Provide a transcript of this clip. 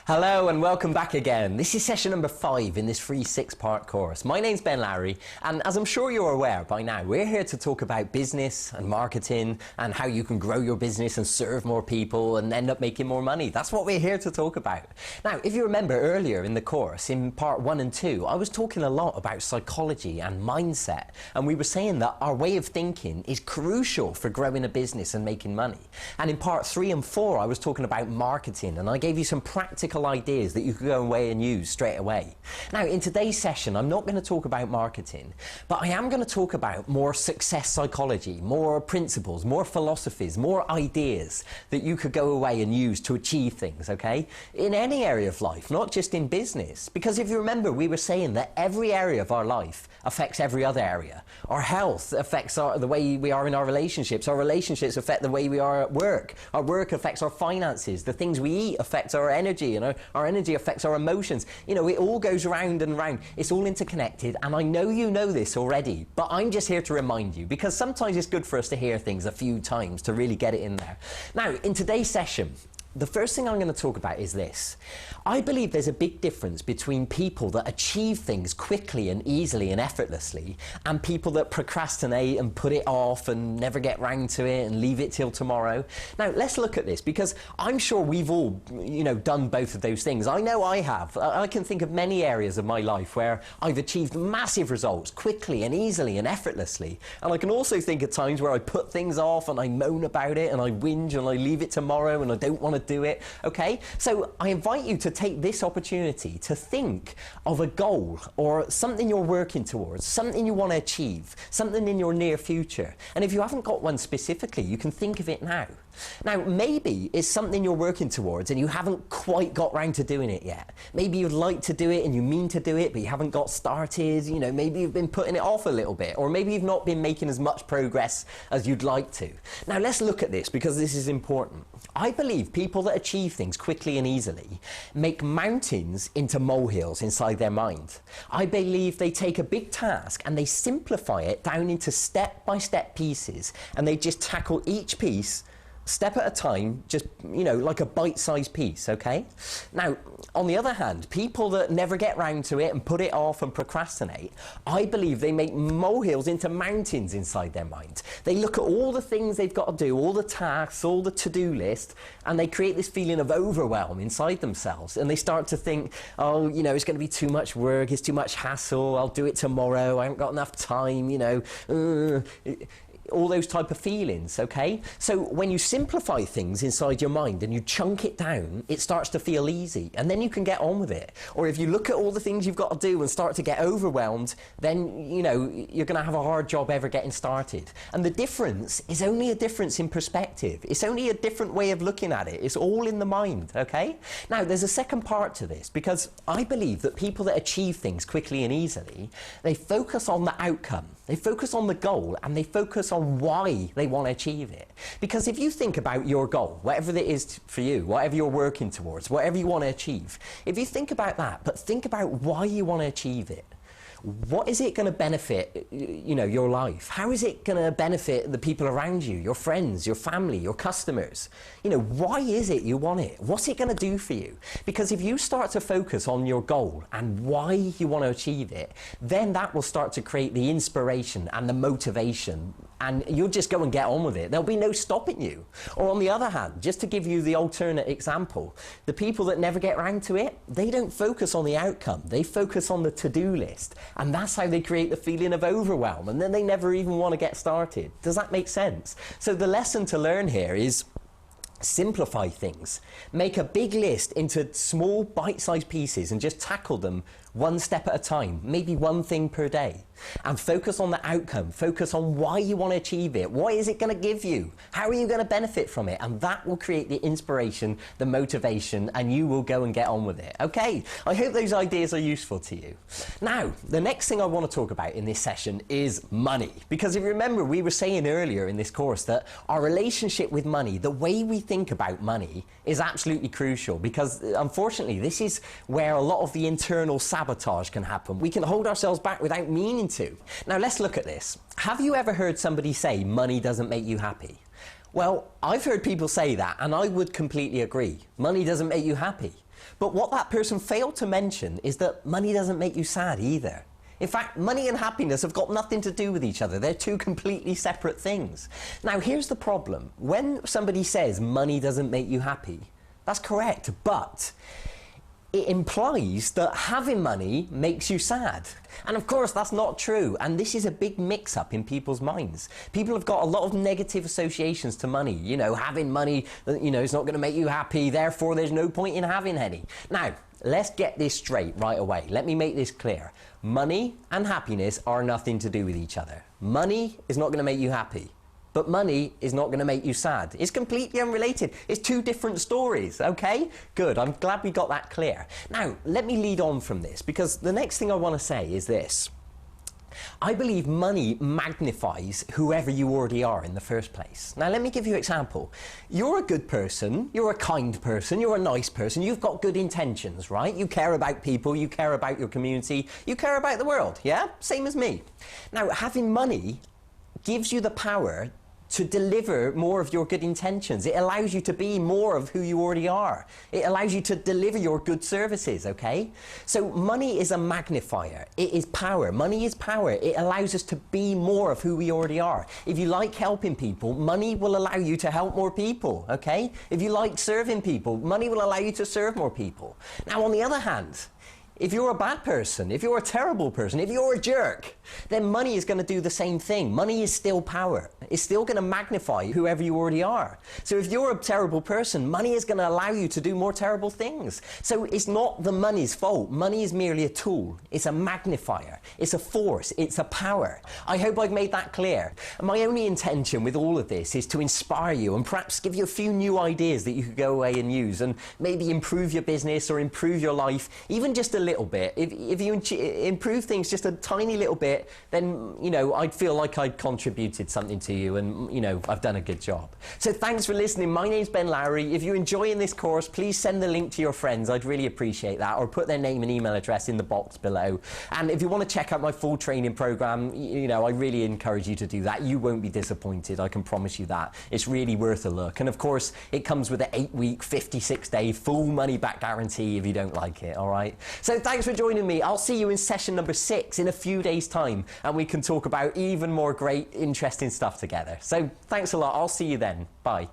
Hello and welcome back again. This is session number 5 in this free 6-part course. My name's Ben Lowrey, and as I'm sure you're aware by now, we're here to talk about business and marketing and how you can grow your business and serve more people and end up making more money. That's what we're here to talk about. Now, if you remember earlier in the course, in part 1 and 2, I was talking a lot about psychology and mindset, and we were saying that our way of thinking is crucial for growing a business and making money. And in part 3 and 4, I was talking about marketing, and I gave you some practical ideas that you could go away and use straight away. Now, in today's session, I'm not going to talk about marketing, but I am going to talk about more success psychology, more principles, more philosophies, more ideas that you could go away and use to achieve things, okay? In any area of life, not just in business. Because if you remember, we were saying that every area of our life affects every other area. Our health affects the way we are in our relationships. Our relationships affect the way we are at work. Our work affects our finances. The things we eat affect our energy, and our energy affects our emotions. You know, it all goes round and round. It's all interconnected, and I know you know this already, but I'm just here to remind you, because sometimes it's good for us to hear things a few times to really get it in there. Now, in today's session, the first thing I'm going to talk about is this. I believe there's a big difference between people that achieve things quickly and easily and effortlessly and people that procrastinate and put it off and never get round to it and leave it till tomorrow. Now, let's look at this, because I'm sure we've all, done both of those things. I know I have. I can think of many areas of my life where I've achieved massive results quickly and easily and effortlessly. And I can also think of times where I put things off and I moan about it and I whinge and I leave it tomorrow and I don't want to do it, okay? So I invite you to take this opportunity to think of a goal or something you're working towards, something you want to achieve, something in your near future. And if you haven't got one specifically, you can think of it now. Now, maybe it's something you're working towards and you haven't quite got round to doing it yet. Maybe you'd like to do it and you mean to do it, but you haven't got started. Maybe you've been putting it off a little bit, or maybe you've not been making as much progress as you'd like to. Now, let's look at this, because this is important. I believe people that achieve things quickly and easily make mountains into molehills inside their mind. I believe they take a big task and they simplify it down into step-by-step pieces, and they just tackle each piece step at a time, just, like a bite-sized piece, okay? Now, on the other hand, people that never get round to it and put it off and procrastinate, I believe they make molehills into mountains inside their mind. They look at all the things they've got to do, all the tasks, all the to-do list, and they create this feeling of overwhelm inside themselves. And they start to think, oh, it's going to be too much work, it's too much hassle, I'll do it tomorrow, I haven't got enough time, all those type of feelings, okay? So when you simplify things inside your mind and you chunk it down, it starts to feel easy, and then you can get on with it. Or if you look at all the things you've got to do and start to get overwhelmed, then, you're going to have a hard job ever getting started. And the difference is only a difference in perspective. It's only a different way of looking at it. It's all in the mind, okay? Now, there's a second part to this, because I believe that people that achieve things quickly and easily, they focus on the outcome, they focus on the goal, and they focus on why they want to achieve it. Because if you think about your goal, whatever it is for you, whatever you're working towards, whatever you want to achieve, if you think about that, but think about why you want to achieve it, what is it going to benefit, your life? How is it going to benefit the people around you, your friends, your family, your customers? Why is it you want it? What's it going to do for you? Because if you start to focus on your goal and why you want to achieve it, then that will start to create the inspiration and the motivation, and you'll just go and get on with it. There'll be no stopping you. Or on the other hand, just to give you the alternate example, the people that never get round to it, they don't focus on the outcome. They focus on the to-do list. And that's how they create the feeling of overwhelm. And then they never even want to get started. Does that make sense? So the lesson to learn here is simplify things. Make a big list into small bite-sized pieces and just tackle them one step at a time, maybe one thing per day. And focus on the outcome, focus on why you want to achieve it. What is it going to give you? How are you going to benefit from it? And that will create the inspiration, the motivation, and you will go and get on with it. Okay, I hope those ideas are useful to you. Now, the next thing I want to talk about in this session is money. Because if you remember, we were saying earlier in this course that our relationship with money, the way we think about money, is absolutely crucial, because unfortunately this is where a lot of the internal sabotage can happen. We can hold ourselves back without meaning to. Now let's look at this. Have you ever heard somebody say money doesn't make you happy? Well, I've heard people say that, and I would completely agree. Money doesn't make you happy. But what that person failed to mention is that money doesn't make you sad either. In fact, money and happiness have got nothing to do with each other. They're two completely separate things. Now, here's the problem. When somebody says money doesn't make you happy, that's correct, but it implies that having money makes you sad. And of course, that's not true. And this is a big mix-up in people's minds. People have got a lot of negative associations to money. You know, having money, is not going to make you happy, therefore there's no point in having any. Now, let's get this straight right away. Let me make this clear. Money and happiness are nothing to do with each other. Money is not going to make you happy. But money is not going to make you sad. It's completely unrelated. It's two different stories, okay? Good, I'm glad we got that clear. Now, let me lead on from this, because the next thing I want to say is this. I believe money magnifies whoever you already are in the first place. Now, let me give you an example. You're a good person, you're a kind person, you're a nice person, you've got good intentions, right? You care about people, you care about your community, you care about the world, yeah? Same as me. Now, having money gives you the power to deliver more of your good intentions. It allows you to be more of who you already are. It allows you to deliver your good services, okay? So money is a magnifier. It is power. Money is power. It allows us to be more of who we already are. If you like helping people, money will allow you to help more people, okay? If you like serving people, money will allow you to serve more people. Now, on the other hand, if you're a bad person, if you're a terrible person, if you're a jerk, then money is going to do the same thing. Money is still power. It's still going to magnify whoever you already are. So if you're a terrible person, money is going to allow you to do more terrible things. So it's not the money's fault. Money is merely a tool. It's a magnifier. It's a force. It's a power. I hope I've made that clear. And my only intention with all of this is to inspire you and perhaps give you a few new ideas that you could go away and use and maybe improve your business or improve your life, even just a little bit. If you improve things just a tiny little bit, then, I'd feel like I'd contributed something to you and, I've done a good job. So thanks for listening. My name's Ben Lowrey. If you're enjoying this course, please send the link to your friends. I'd really appreciate that, or put their name and email address in the box below. And if you want to check out my full training program, I really encourage you to do that. You won't be disappointed. I can promise you that. It's really worth a look. And of course, it comes with an 8-week, 56-day full money back guarantee if you don't like it, all right? So thanks for joining me. I'll see you in session number 6 in a few days' time, and we can talk about even more great, interesting stuff together. So thanks a lot. I'll see you then. Bye.